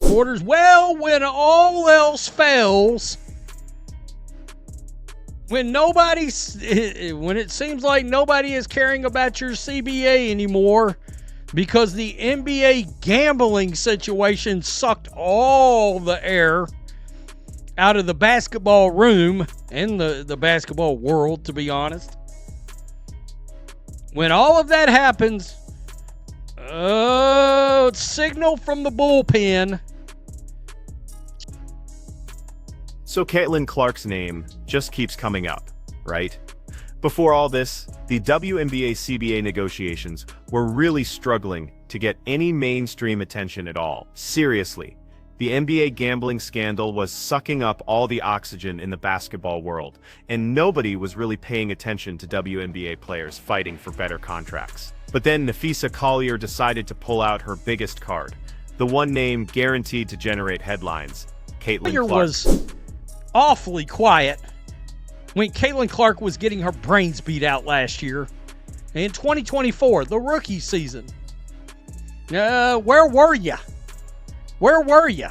quarters. Well, when all else fails, when it seems like nobody is caring about your CBA anymore because the NBA gambling situation sucked all the air out of the basketball room and the basketball world, to be honest. When all of that happens, signal from the bullpen. So Caitlin Clark's name just keeps coming up, right? Before all this, the WNBA CBA negotiations were really struggling to get any mainstream attention at all. Seriously, the NBA gambling scandal was sucking up all the oxygen in the basketball world, and nobody was really paying attention to WNBA players fighting for better contracts. But then Napheesa Collier decided to pull out her biggest card, the one name guaranteed to generate headlines, Caitlin Clark. Was awfully quiet when Caitlin Clark was getting her brains beat out last year. In 2024, the rookie season. Where were you? Where were you?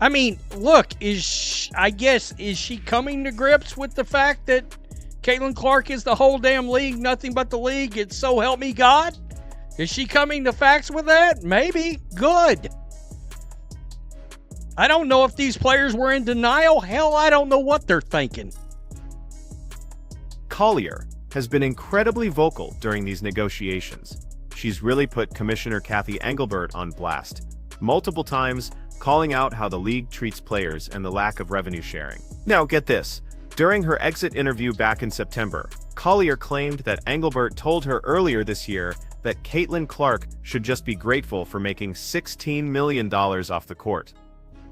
I mean, look, is she coming to grips with the fact that Caitlin Clark is the whole damn league, nothing but the league? It's so help me God? Is she coming to facts with that? Maybe. Good. I don't know if these players were in denial. Hell, I don't know what they're thinking. Collier has been incredibly vocal during these negotiations. She's really put Commissioner Cathy Engelbert on blast, multiple times calling out how the league treats players and the lack of revenue sharing. Now get this, during her exit interview back in September, Collier claimed that Engelbert told her earlier this year that Caitlin Clark should just be grateful for making $16 million off the court.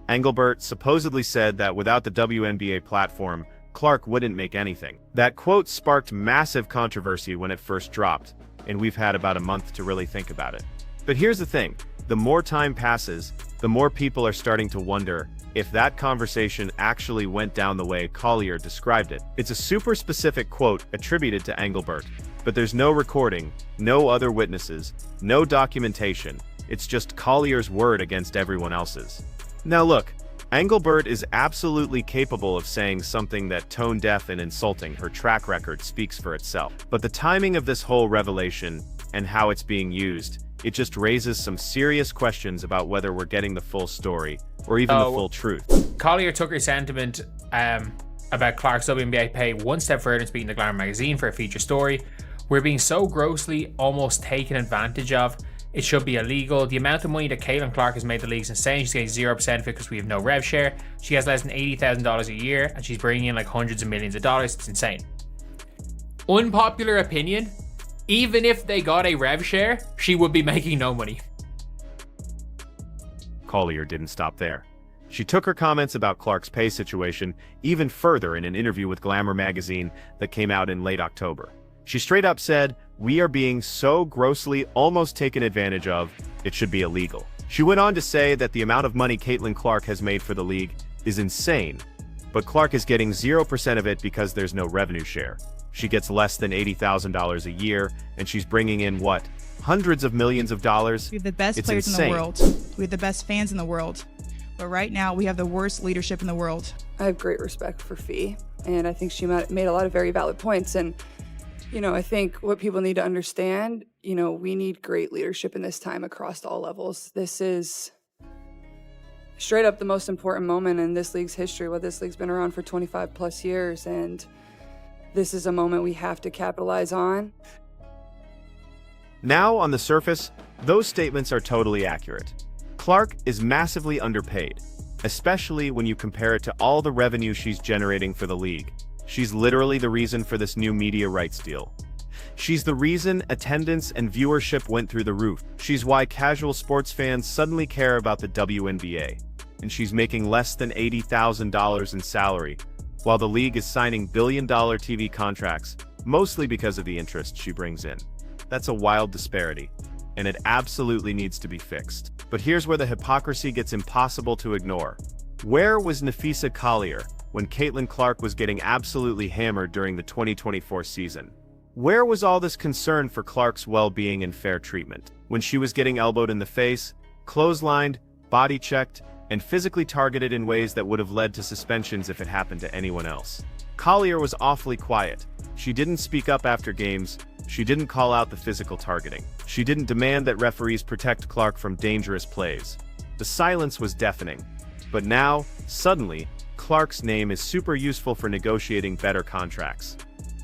Engelbert supposedly said that without the WNBA platform, Clark wouldn't make anything. That quote sparked massive controversy when it first dropped, and we've had about a month to really think about it. But here's the thing, the more time passes, the more people are starting to wonder if that conversation actually went down the way Collier described it. It's a super specific quote attributed to Engelbert, but there's no recording, no other witnesses, no documentation. It's just Collier's word against everyone else's. Now look, Engelbert is absolutely capable of saying something that tone-deaf and insulting. Her track record speaks for itself. But the timing of this whole revelation and how it's being used, it just raises some serious questions about whether we're getting the full story or even the full truth. Collier took her sentiment about Clark's WNBA pay one step further in speaking to Glamour magazine for a feature story. We're being so grossly almost taken advantage of. It should be illegal. The amount of money that Caitlin Clark has made the league is insane. She's getting 0% of it because we have no rev share. She has less than $80,000 a year and she's bringing in like hundreds of millions of dollars. It's insane. Unpopular opinion, even if they got a rev share, she would be making no money. Collier didn't stop there. She took her comments about Clark's pay situation even further in an interview with Glamour magazine that came out in late October. She straight up said, "We are being so grossly almost taken advantage of, it should be illegal." She went on to say that the amount of money Caitlin Clark has made for the league is insane, but Clark is getting 0% of it because there's no revenue share. She gets less than $80,000 a year, and she's bringing in, what, hundreds of millions of dollars? We have the best players in the world. We have the best fans in the world. But right now, we have the worst leadership in the world. I have great respect for Fee, and I think she made a lot of very valid points. And I think what people need to understand, we need great leadership in this time across all levels. This is straight up the most important moment in this league's history. This league's been around for 25 plus years, and this is a moment we have to capitalize on. Now, on the surface, those statements are totally accurate. Clark is massively underpaid, especially when you compare it to all the revenue she's generating for the league. She's literally the reason for this new media rights deal. She's the reason attendance and viewership went through the roof. She's why casual sports fans suddenly care about the WNBA. And she's making less than $80,000 in salary, while the league is signing billion-dollar TV contracts, mostly because of the interest she brings in. That's a wild disparity, and it absolutely needs to be fixed. But here's where the hypocrisy gets impossible to ignore. Where was Napheesa Collier when Caitlin Clark was getting absolutely hammered during the 2024 season? Where was all this concern for Clark's well-being and fair treatment? When she was getting elbowed in the face, clotheslined, body checked, and physically targeted in ways that would have led to suspensions if it happened to anyone else. Collier was awfully quiet. She didn't speak up after games. She didn't call out the physical targeting. She didn't demand that referees protect Clark from dangerous plays. The silence was deafening. But now, suddenly, Clark's name is super useful for negotiating better contracts.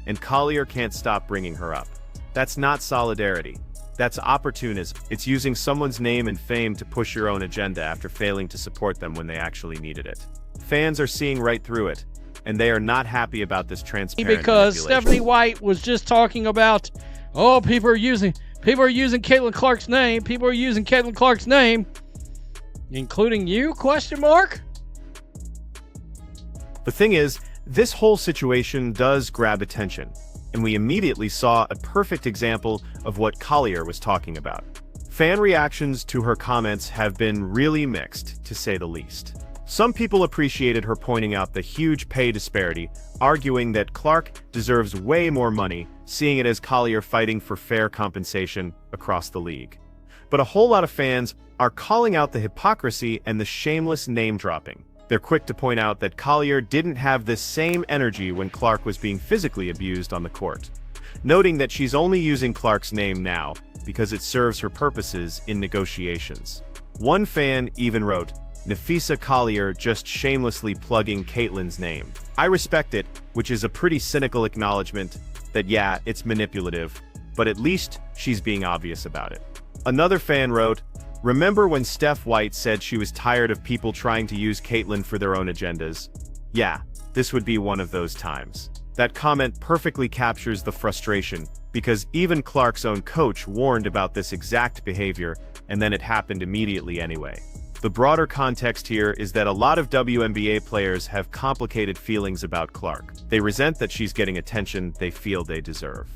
And Collier can't stop bringing her up. That's not solidarity. That's opportunism. It's using someone's name and fame to push your own agenda after failing to support them when they actually needed it. Fans are seeing right through it, and they are not happy about this transparent Because manipulation. Stephanie White was just talking about, oh, people are using Caitlin Clark's name. People are using Caitlin Clark's name, including you? Question mark. The thing is, this whole situation does grab attention, and we immediately saw a perfect example of what Collier was talking about. Fan reactions to her comments have been really mixed, to say the least. Some people appreciated her pointing out the huge pay disparity, arguing that Clark deserves way more money, seeing it as Collier fighting for fair compensation across the league. But a whole lot of fans are calling out the hypocrisy and the shameless name-dropping. They're quick to point out that Collier didn't have this same energy when Clark was being physically abused on the court, noting that she's only using Clark's name now because it serves her purposes in negotiations. One fan even wrote, "Napheesa Collier just shamelessly plugging Caitlin's name." I respect it, which is a pretty cynical acknowledgement that yeah, it's manipulative, but at least she's being obvious about it. Another fan wrote, "Remember when Steph White said she was tired of people trying to use Caitlin for their own agendas? Yeah, this would be one of those times." That comment perfectly captures the frustration, because even Clark's own coach warned about this exact behavior, and then it happened immediately anyway. The broader context here is that a lot of WNBA players have complicated feelings about Clark. They resent that she's getting attention they feel they deserve.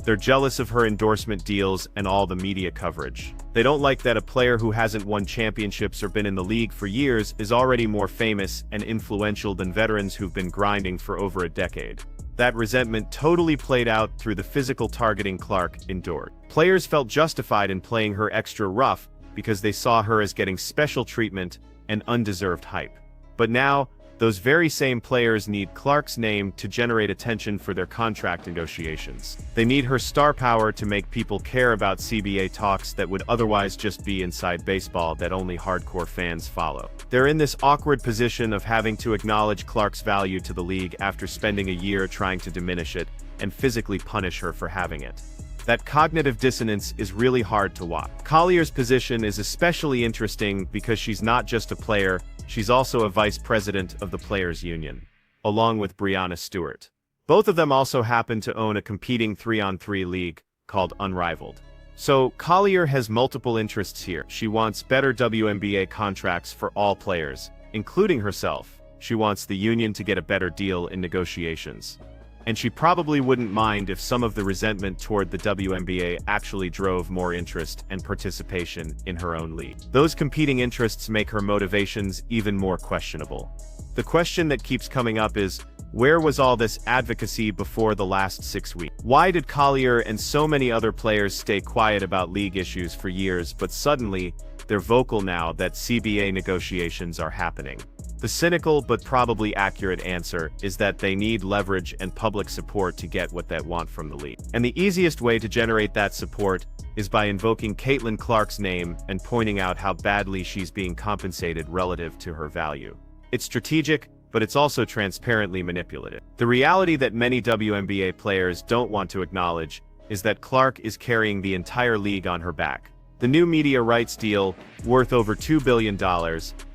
They're jealous of her endorsement deals and all the media coverage. They don't like that a player who hasn't won championships or been in the league for years is already more famous and influential than veterans who've been grinding for over a decade. That resentment totally played out through the physical targeting Clark endured. Players felt justified in playing her extra rough because they saw her as getting special treatment and undeserved hype. But now, those very same players need Clark's name to generate attention for their contract negotiations. They need her star power to make people care about CBA talks that would otherwise just be inside baseball that only hardcore fans follow. They're in this awkward position of having to acknowledge Clark's value to the league after spending a year trying to diminish it and physically punish her for having it. That cognitive dissonance is really hard to watch. Collier's position is especially interesting because she's not just a player, she's also a vice president of the Players Union, along with Breanna Stewart. Both of them also happen to own a competing 3-on-3 league called Unrivaled. So Collier has multiple interests here. She wants better WNBA contracts for all players, including herself. She wants the union to get a better deal in negotiations. And she probably wouldn't mind if some of the resentment toward the WNBA actually drove more interest and participation in her own league. Those competing interests make her motivations even more questionable. The question that keeps coming up is, where was all this advocacy before the last 6 weeks? Why did Collier and so many other players stay quiet about league issues for years, but suddenly, they're vocal now that CBA negotiations are happening? The cynical but probably accurate answer is that they need leverage and public support to get what they want from the league. And the easiest way to generate that support is by invoking Caitlin Clark's name and pointing out how badly she's being compensated relative to her value. It's strategic, but it's also transparently manipulative. The reality that many WNBA players don't want to acknowledge is that Clark is carrying the entire league on her back. The new media rights deal, worth over $2 billion,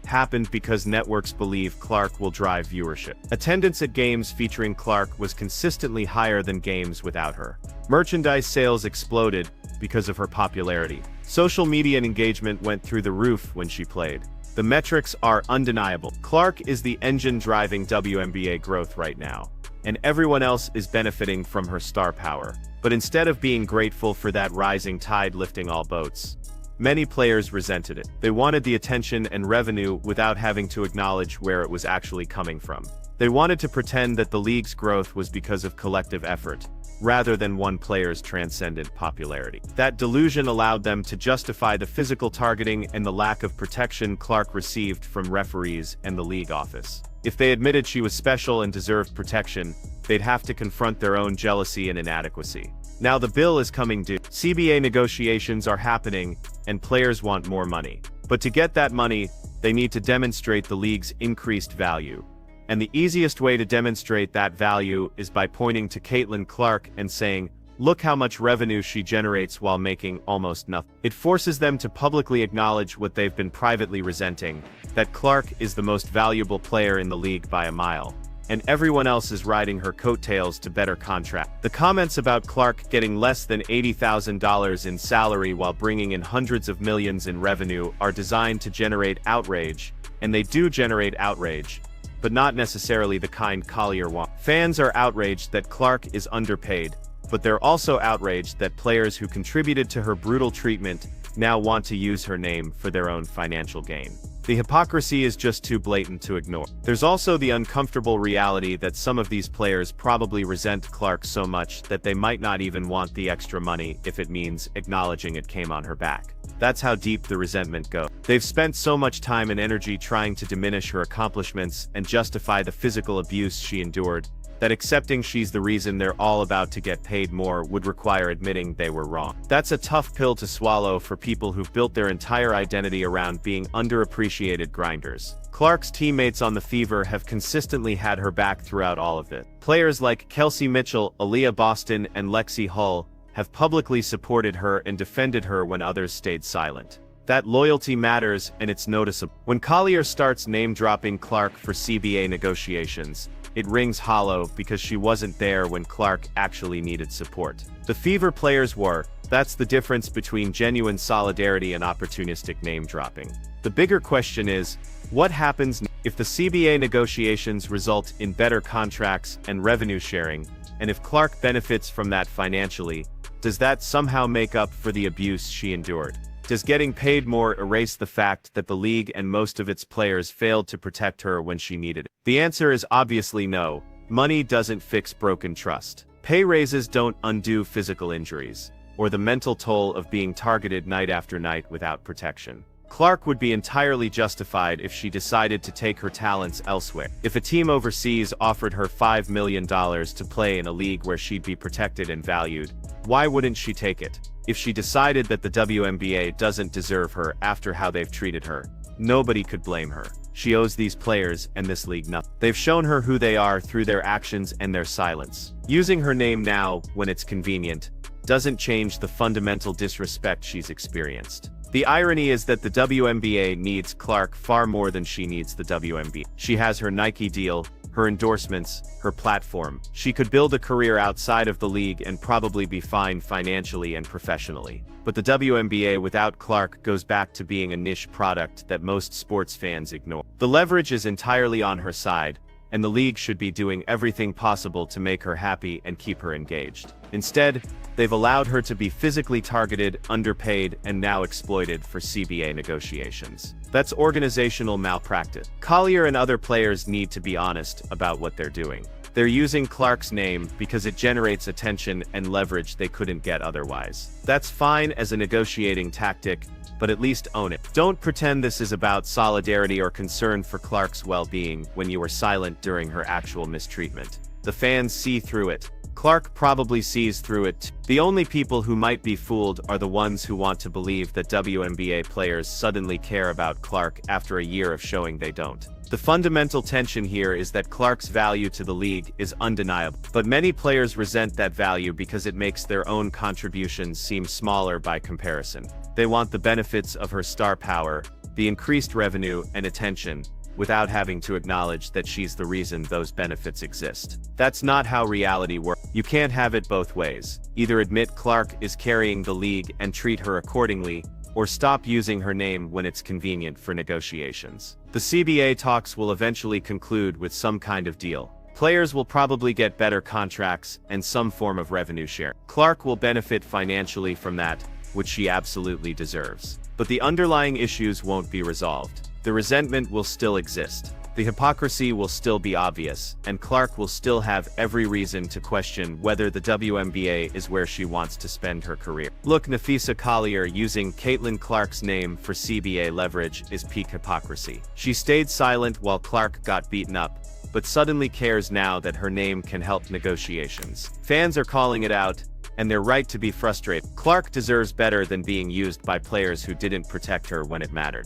happened because networks believe Clark will drive viewership. Attendance at games featuring Clark was consistently higher than games without her. Merchandise sales exploded because of her popularity. Social media engagement went through the roof when she played. The metrics are undeniable. Clark is the engine driving WNBA growth right now, and everyone else is benefiting from her star power. But instead of being grateful for that rising tide lifting all boats, many players resented it. They wanted the attention and revenue without having to acknowledge where it was actually coming from. They wanted to pretend that the league's growth was because of collective effort, rather than one player's transcendent popularity. That delusion allowed them to justify the physical targeting and the lack of protection Clark received from referees and the league office. If they admitted she was special and deserved protection, they'd have to confront their own jealousy and inadequacy. Now the bill is coming due. CBA negotiations are happening, and players want more money. But to get that money, they need to demonstrate the league's increased value. And the easiest way to demonstrate that value is by pointing to Caitlin Clark and saying, "Look how much revenue she generates while making almost nothing." It forces them to publicly acknowledge what they've been privately resenting, that Clark is the most valuable player in the league by a mile, and everyone else is riding her coattails to better contract. The comments about Clark getting less than $80,000 in salary while bringing in hundreds of millions in revenue are designed to generate outrage, and they do generate outrage, but not necessarily the kind Collier wants. Fans are outraged that Clark is underpaid, but they're also outraged that players who contributed to her brutal treatment now want to use her name for their own financial gain. The hypocrisy is just too blatant to ignore. There's also the uncomfortable reality that some of these players probably resent Clark so much that they might not even want the extra money if it means acknowledging it came on her back. That's how deep the resentment goes. They've spent so much time and energy trying to diminish her accomplishments and justify the physical abuse she endured, that accepting she's the reason they're all about to get paid more would require admitting they were wrong. That's a tough pill to swallow for people who've built their entire identity around being underappreciated grinders. Clark's teammates on the Fever have consistently had her back throughout all of it. Players like Kelsey Mitchell, Aaliyah Boston, and Lexi Hull have publicly supported her and defended her when others stayed silent. That loyalty matters, and it's noticeable. When Collier starts name-dropping Clark for CBA negotiations, it rings hollow because she wasn't there when Clark actually needed support. The Fever players were. That's the difference between genuine solidarity and opportunistic name-dropping. The bigger question is, what happens if the CBA negotiations result in better contracts and revenue sharing, and if Clark benefits from that financially, does that somehow make up for the abuse she endured? Does getting paid more erase the fact that the league and most of its players failed to protect her when she needed it? The answer is obviously no. Money doesn't fix broken trust. Pay raises don't undo physical injuries, or the mental toll of being targeted night after night without protection. Clark would be entirely justified if she decided to take her talents elsewhere. If a team overseas offered her $5 million to play in a league where she'd be protected and valued, why wouldn't she take it? If she decided that the WNBA doesn't deserve her after how they've treated her, nobody could blame her. She owes these players and this league nothing. They've shown her who they are through their actions and their silence. Using her name now, when it's convenient, doesn't change the fundamental disrespect she's experienced. The irony is that the WNBA needs Clark far more than she needs the WNBA. She has her Nike deal, her endorsements, her platform. She could build a career outside of the league and probably be fine financially and professionally. But the WNBA without Clark goes back to being a niche product that most sports fans ignore. The leverage is entirely on her side, and the league should be doing everything possible to make her happy and keep her engaged. Instead, they've allowed her to be physically targeted, underpaid, and now exploited for CBA negotiations. That's organizational malpractice. Collier and other players need to be honest about what they're doing. They're using Clark's name because it generates attention and leverage they couldn't get otherwise. That's fine as a negotiating tactic, but at least own it. Don't pretend this is about solidarity or concern for Clark's well-being when you were silent during her actual mistreatment. The fans see through it. Clark probably sees through it. The only people who might be fooled are the ones who want to believe that WNBA players suddenly care about Clark after a year of showing they don't. The fundamental tension here is that Clark's value to the league is undeniable, but many players resent that value because it makes their own contributions seem smaller by comparison. They want the benefits of her star power, the increased revenue and attention, without having to acknowledge that she's the reason those benefits exist. That's not how reality works. You can't have it both ways. Either admit Clark is carrying the league and treat her accordingly, or stop using her name when it's convenient for negotiations. The CBA talks will eventually conclude with some kind of deal. Players will probably get better contracts and some form of revenue share. Clark will benefit financially from that, which she absolutely deserves. But the underlying issues won't be resolved. The resentment will still exist. the hypocrisy will still be obvious, and Clark will still have every reason to question whether the WNBA is where she wants to spend her career. Look, Napheesa Collier using Caitlin Clark's name for CBA leverage is peak hypocrisy. She stayed silent while Clark got beaten up, but suddenly cares now that her name can help negotiations. Fans are calling it out, and they're right to be frustrated. Clark deserves better than being used by players who didn't protect her when it mattered.